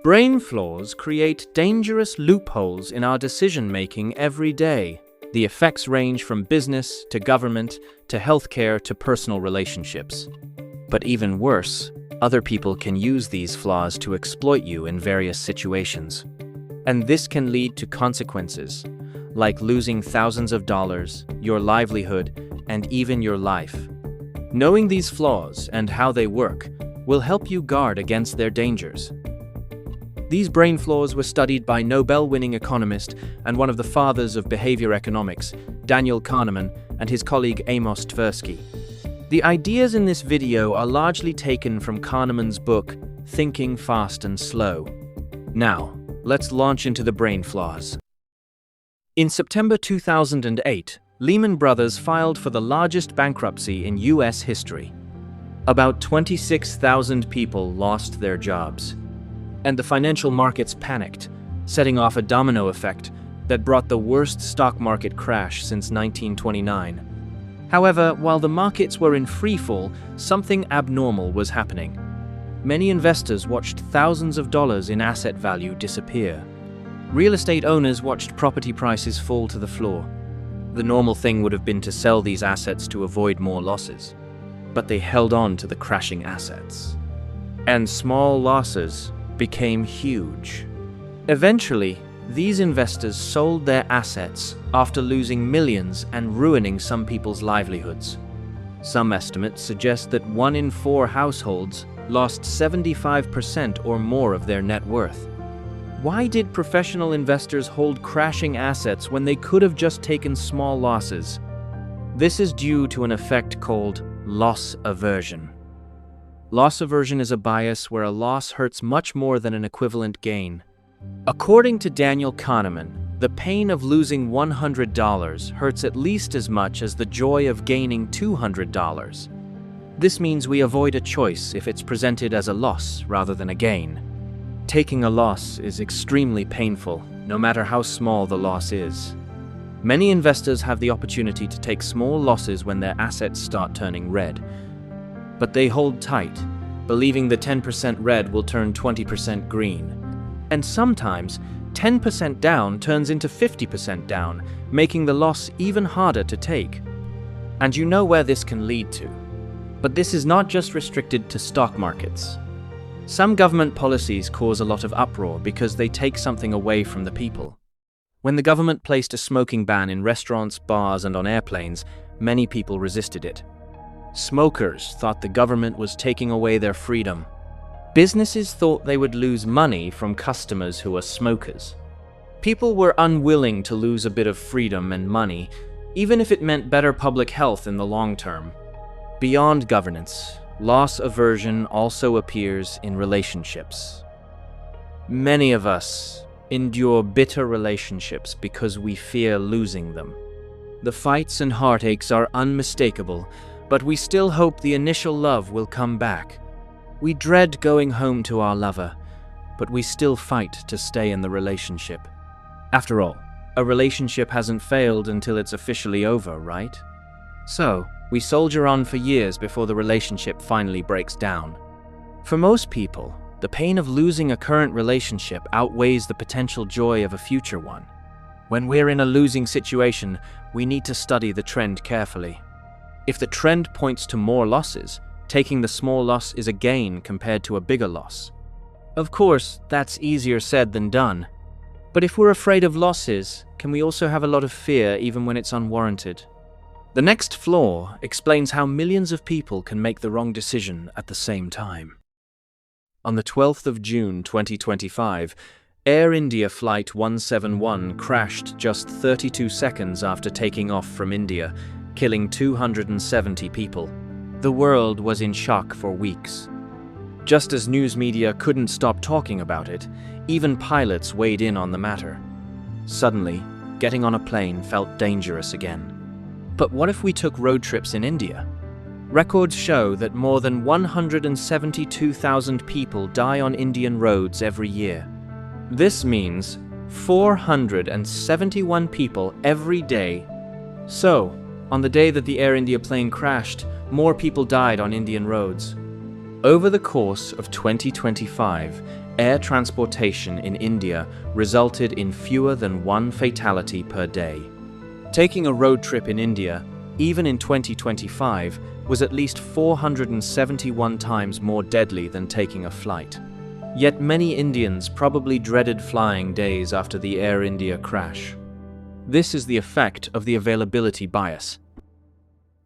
Brain flaws create dangerous loopholes in our decision-making every day. The effects range from business to government to healthcare to personal relationships. But even worse, other people can use these flaws to exploit you in various situations. And this can lead to consequences, like losing thousands of dollars, your livelihood, and even your life. Knowing these flaws and how they work will help you guard against their dangers. These brain flaws were studied by Nobel-winning economist and one of the fathers of behavior economics, Daniel Kahneman, and his colleague Amos Tversky. The ideas in this video are largely taken from Kahneman's book, Thinking Fast and Slow. Now, let's launch into the brain flaws. In September 2008, Lehman Brothers filed for the largest bankruptcy in US history. About 26,000 people lost their jobs. And the financial markets panicked, setting off a domino effect that brought the worst stock market crash since 1929. However, while the markets were in freefall, something abnormal was happening. Many investors watched thousands of dollars in asset value disappear. Real estate owners watched property prices fall to the floor. The normal thing would have been to sell these assets to avoid more losses. But they held on to the crashing assets. And small losses became huge. Eventually, these investors sold their assets after losing millions and ruining some people's livelihoods. Some estimates suggest that 1 in 4 households lost 75% or more of their net worth. Why did professional investors hold crashing assets when they could have just taken small losses? This is due to an effect called loss aversion. Loss aversion is a bias where a loss hurts much more than an equivalent gain. According to Daniel Kahneman, the pain of losing $100 hurts at least as much as the joy of gaining $200. This means we avoid a choice if it's presented as a loss rather than a gain. Taking a loss is extremely painful, no matter how small the loss is. Many investors have the opportunity to take small losses when their assets start turning red. But they hold tight, believing the 10% red will turn 20% green. And sometimes, 10% down turns into 50% down, making the loss even harder to take. And you know where this can lead to. But this is not just restricted to stock markets. Some government policies cause a lot of uproar because they take something away from the people. When the government placed a smoking ban in restaurants, bars, and on airplanes, many people resisted it. Smokers thought the government was taking away their freedom. Businesses thought they would lose money from customers who are smokers. People were unwilling to lose a bit of freedom and money, even if it meant better public health in the long term. Beyond governance, loss aversion also appears in relationships. Many of us endure bitter relationships because we fear losing them. The fights and heartaches are unmistakable, but we still hope the initial love will come back. We dread going home to our lover, but we still fight to stay in the relationship. After all, a relationship hasn't failed until it's officially over, right? So, we soldier on for years before the relationship finally breaks down. For most people, the pain of losing a current relationship outweighs the potential joy of a future one. When we're in a losing situation, we need to study the trend carefully. If the trend points to more losses, taking the small loss is a gain compared to a bigger loss. Of course, that's easier said than done. But if we're afraid of losses, can we also have a lot of fear even when it's unwarranted? The next flaw explains how millions of people can make the wrong decision at the same time. On the 12th of June 2025, Air India Flight 171 crashed just 32 seconds after taking off from India, killing 270 people. The world was in shock for weeks. Just as news media couldn't stop talking about it, even pilots weighed in on the matter. Suddenly, getting on a plane felt dangerous again. But what if we took road trips in India? Records show that more than 172,000 people die on Indian roads every year. This means 471 people every day. So, on the day that the Air India plane crashed, more people died on Indian roads. Over the course of 2025, air transportation in India resulted in fewer than one fatality per day. Taking a road trip in India, even in 2025, was at least 471 times more deadly than taking a flight. Yet many Indians probably dreaded flying days after the Air India crash. This is the effect of the availability bias.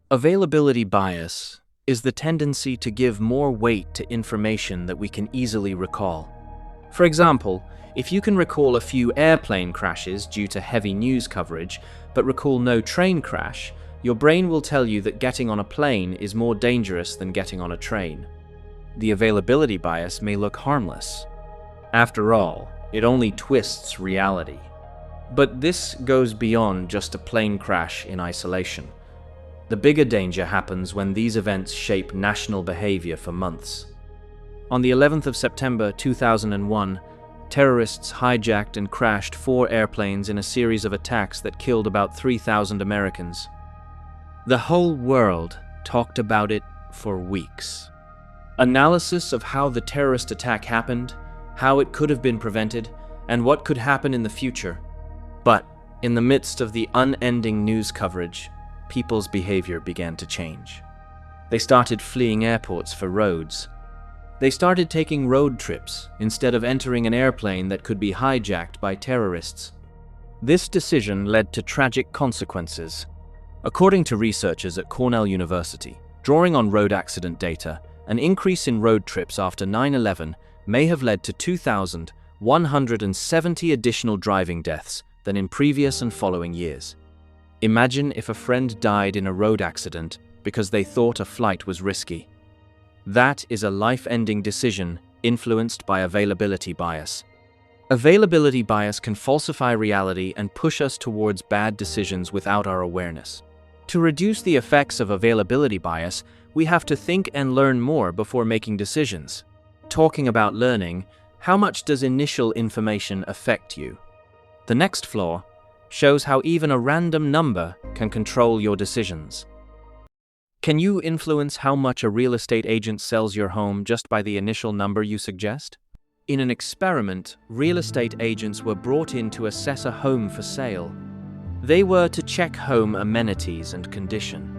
Availability bias is the tendency to give more weight to information that we can easily recall. For example, if you can recall a few airplane crashes due to heavy news coverage, but recall no train crash, your brain will tell you that getting on a plane is more dangerous than getting on a train. The availability bias may look harmless. After all, it only twists reality. But this goes beyond just a plane crash in isolation. The bigger danger happens when these events shape national behavior for months. On the 11th of September 2001, terrorists hijacked and crashed 4 airplanes in a series of attacks that killed about 3,000 Americans. The whole world talked about it for weeks. Analysis of how the terrorist attack happened, how it could have been prevented, and what could happen in the future. But in the midst of the unending news coverage, people's behavior began to change. They started fleeing airports for roads. They started taking road trips instead of entering an airplane that could be hijacked by terrorists. This decision led to tragic consequences. According to researchers at Cornell University, drawing on road accident data, an increase in road trips after 9/11 may have led to 2,170 additional driving deaths than in previous and following years. Imagine if a friend died in a road accident because they thought a flight was risky. That is a life-ending decision influenced by availability bias. Availability bias can falsify reality and push us towards bad decisions without our awareness. To reduce the effects of availability bias, we have to think and learn more before making decisions. Talking about learning, how much does initial information affect you? The next flaw shows how even a random number can control your decisions. Can you influence how much a real estate agent sells your home just by the initial number you suggest? In an experiment, real estate agents were brought in to assess a home for sale. They were to check home amenities and condition.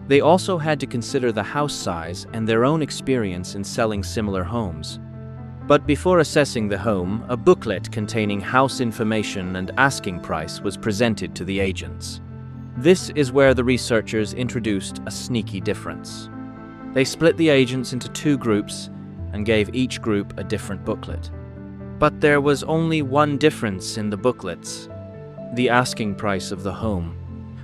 They also had to consider the house size and their own experience in selling similar homes. But before assessing the home, a booklet containing house information and asking price was presented to the agents. This is where the researchers introduced a sneaky difference. They split the agents into 2 groups and gave each group a different booklet. But there was only one difference in the booklets: the asking price of the home.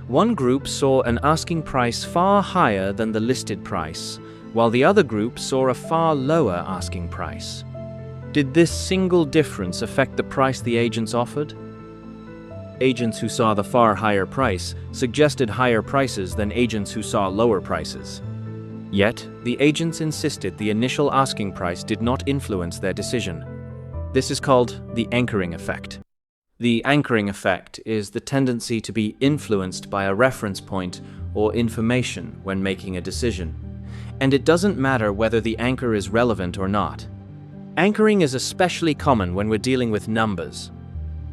One group saw an asking price far higher than the listed price, while the other group saw a far lower asking price. Did this single difference affect the price the agents offered? Agents who saw the far higher price suggested higher prices than agents who saw lower prices. Yet, the agents insisted the initial asking price did not influence their decision. This is called the anchoring effect. The anchoring effect is the tendency to be influenced by a reference point or information when making a decision. And it doesn't matter whether the anchor is relevant or not. Anchoring is especially common when we're dealing with numbers.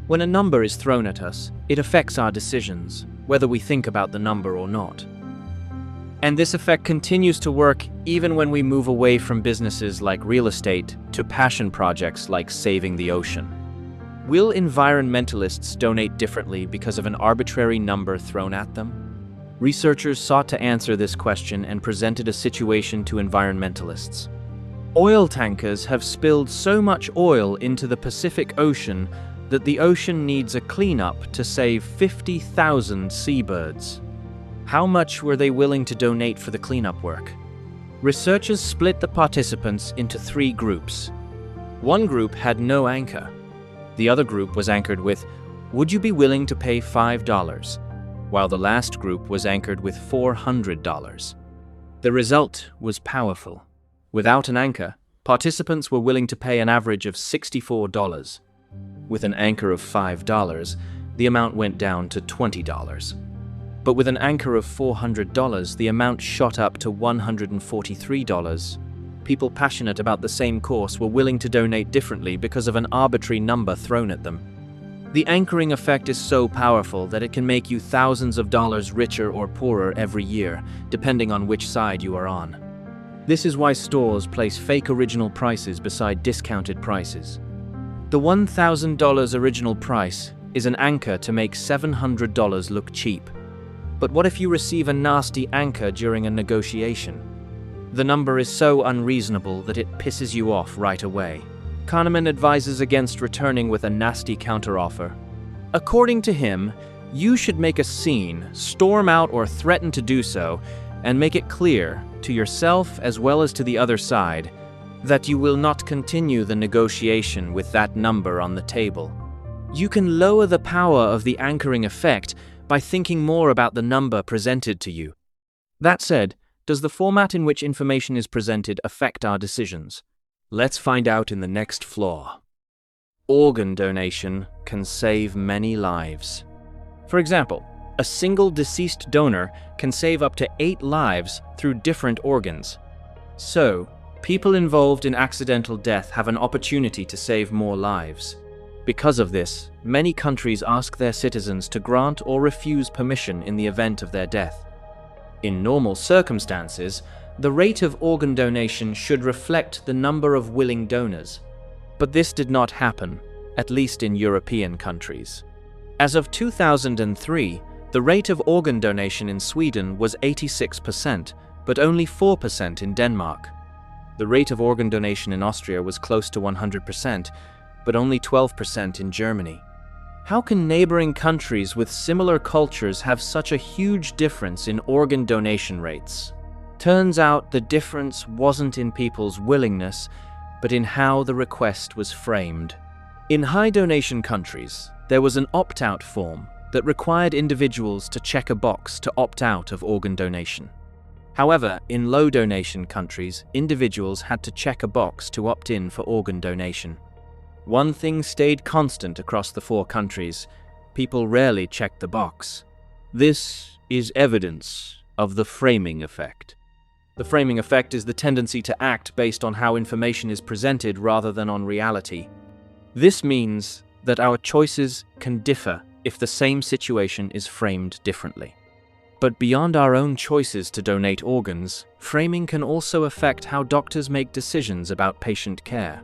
When a number is thrown at us, it affects our decisions, whether we think about the number or not. And this effect continues to work even when we move away from businesses like real estate to passion projects like saving the ocean. Will environmentalists donate differently because of an arbitrary number thrown at them? Researchers sought to answer this question and presented a situation to environmentalists. Oil tankers have spilled so much oil into the Pacific Ocean that the ocean needs a cleanup to save 50,000 seabirds. How much were they willing to donate for the cleanup work? Researchers split the participants into 3 groups. One group had no anchor. The other group was anchored with, "Would you be willing to pay $5?" while the last group was anchored with $400. The result was powerful. Without an anchor, participants were willing to pay an average of $64. With an anchor of $5, the amount went down to $20. But with an anchor of $400, the amount shot up to $143. People passionate about the same cause were willing to donate differently because of an arbitrary number thrown at them. The anchoring effect is so powerful that it can make you thousands of dollars richer or poorer every year, depending on which side you are on. This is why stores place fake original prices beside discounted prices. The $1,000 original price is an anchor to make $700 look cheap. But what if you receive a nasty anchor during a negotiation? The number is so unreasonable that it pisses you off right away. Kahneman advises against returning with a nasty counteroffer. According to him, you should make a scene, storm out or threaten to do so, and make it clear, to yourself as well as to the other side, that you will not continue the negotiation with that number on the table. You can lower the power of the anchoring effect by thinking more about the number presented to you. That said, does the format in which information is presented affect our decisions? Let's find out in the next flaw. Organ donation can save many lives. For example, a single deceased donor can save up to 8 lives through different organs. So, people involved in accidental death have an opportunity to save more lives. Because of this, many countries ask their citizens to grant or refuse permission in the event of their death. In normal circumstances, the rate of organ donation should reflect the number of willing donors. But this did not happen, at least in European countries. As of 2003, the rate of organ donation in Sweden was 86%, but only 4% in Denmark. The rate of organ donation in Austria was close to 100%, but only 12% in Germany. How can neighboring countries with similar cultures have such a huge difference in organ donation rates? Turns out the difference wasn't in people's willingness, but in how the request was framed. In high donation countries, there was an opt-out form that required individuals to check a box to opt out of organ donation. However, in low donation countries, individuals had to check a box to opt in for organ donation. One thing stayed constant across the 4 countries: people rarely checked the box. This is evidence of the framing effect. The framing effect is the tendency to act based on how information is presented rather than on reality. This means that our choices can differ if the same situation is framed differently. But beyond our own choices to donate organs, framing can also affect how doctors make decisions about patient care.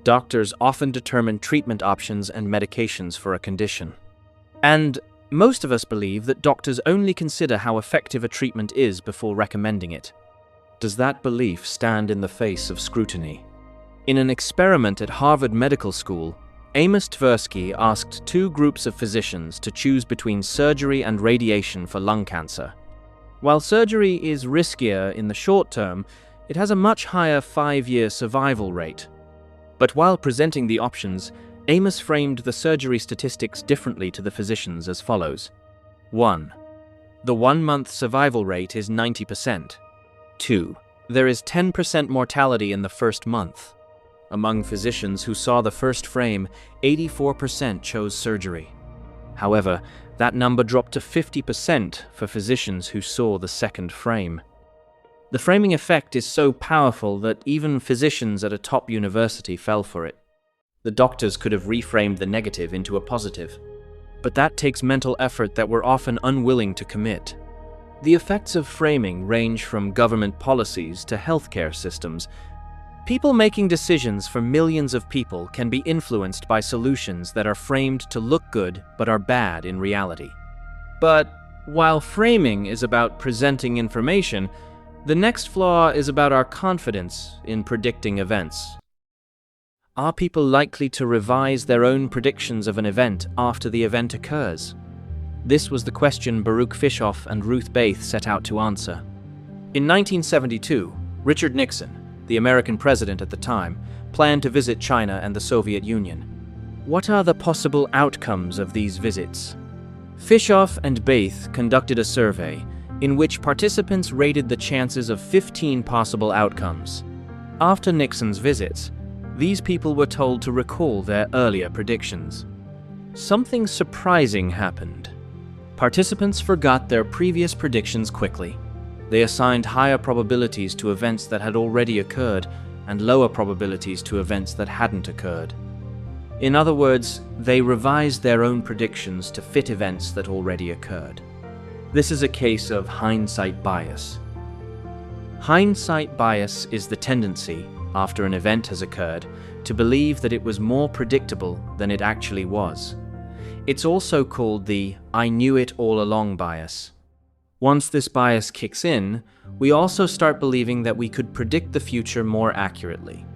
Doctors often determine treatment options and medications for a condition. And most of us believe that doctors only consider how effective a treatment is before recommending it. Does that belief stand in the face of scrutiny? In an experiment at Harvard Medical School, Amos Tversky asked 2 groups of physicians to choose between surgery and radiation for lung cancer. While surgery is riskier in the short term, it has a much higher 5-year survival rate. But while presenting the options, Amos framed the surgery statistics differently to the physicians as follows. 1. The 1-month survival rate is 90%. 2. There is 10% mortality in the first month. Among physicians who saw the first frame, 84% chose surgery. However, that number dropped to 50% for physicians who saw the second frame. The framing effect is so powerful that even physicians at a top university fell for it. The doctors could have reframed the negative into a positive, but that takes mental effort that we're often unwilling to commit. The effects of framing range from government policies to healthcare systems. People making decisions for millions of people can be influenced by solutions that are framed to look good but are bad in reality. But while framing is about presenting information, the next flaw is about our confidence in predicting events. Are people likely to revise their own predictions of an event after the event occurs? This was the question Baruch Fishoff and Ruth Bath set out to answer. In 1972, Richard Nixon, the American president at the time, planned to visit China and the Soviet Union. What are the possible outcomes of these visits? Fishoff and Bath conducted a survey in which participants rated the chances of 15 possible outcomes. After Nixon's visits, these people were told to recall their earlier predictions. Something surprising happened. Participants forgot their previous predictions quickly. They assigned higher probabilities to events that had already occurred and lower probabilities to events that hadn't occurred. In other words, they revised their own predictions to fit events that already occurred. This is a case of hindsight bias. Hindsight bias is the tendency, after an event has occurred, to believe that it was more predictable than it actually was. It's also called the "I knew it all along" bias. Once this bias kicks in, we also start believing that we could predict the future more accurately.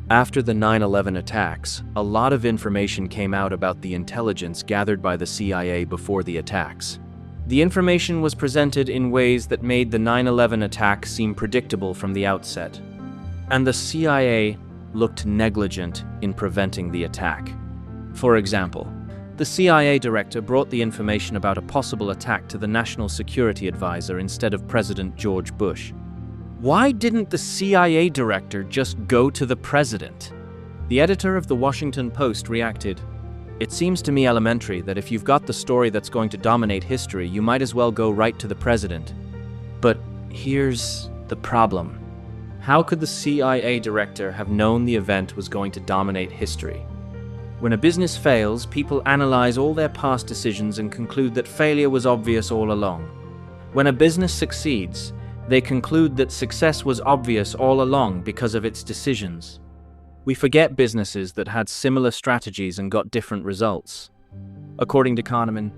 After the 9/11 attacks, a lot of information came out about the intelligence gathered by the CIA before the attacks. The information was presented in ways that made the 9/11 attack seem predictable from the outset, and the CIA looked negligent in preventing the attack. For example, the CIA director brought the information about a possible attack to the National Security Advisor instead of President George Bush. Why didn't the CIA director just go to the president? The editor of the Washington Post reacted, "It seems to me elementary that if you've got the story that's going to dominate history, you might as well go right to the president." But here's the problem. How could the CIA director have known the event was going to dominate history? When a business fails, people analyze all their past decisions and conclude that failure was obvious all along. When a business succeeds, they conclude that success was obvious all along because of its decisions. We forget businesses that had similar strategies and got different results. According to Kahneman,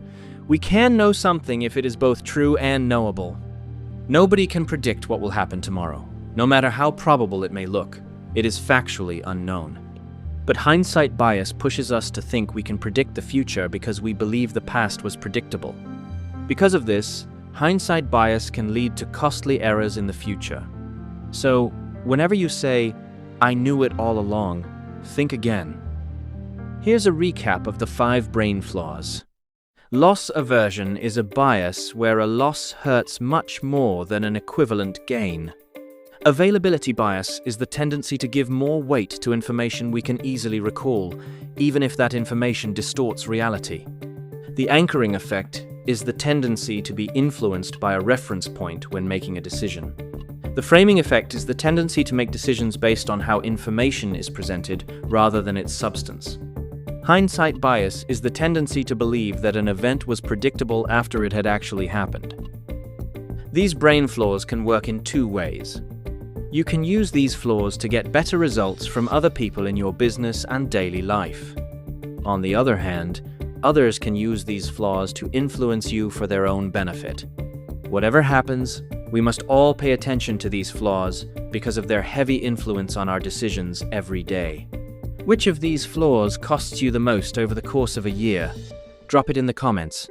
we can know something if it is both true and knowable. Nobody can predict what will happen tomorrow, no matter how probable it may look. It is factually unknown. But hindsight bias pushes us to think we can predict the future because we believe the past was predictable. Because of this, hindsight bias can lead to costly errors in the future. So, whenever you say, "I knew it all along," think again. Here's a recap of the 5 brain flaws. Loss aversion is a bias where a loss hurts much more than an equivalent gain. Availability bias is the tendency to give more weight to information we can easily recall, even if that information distorts reality. The anchoring effect is the tendency to be influenced by a reference point when making a decision. The framing effect is the tendency to make decisions based on how information is presented rather than its substance. Hindsight bias is the tendency to believe that an event was predictable after it had actually happened. These brain flaws can work in 2 ways. You can use these flaws to get better results from other people in your business and daily life. On the other hand, others can use these flaws to influence you for their own benefit. Whatever happens, we must all pay attention to these flaws because of their heavy influence on our decisions every day. Which of these flaws costs you the most over the course of a year? Drop it in the comments.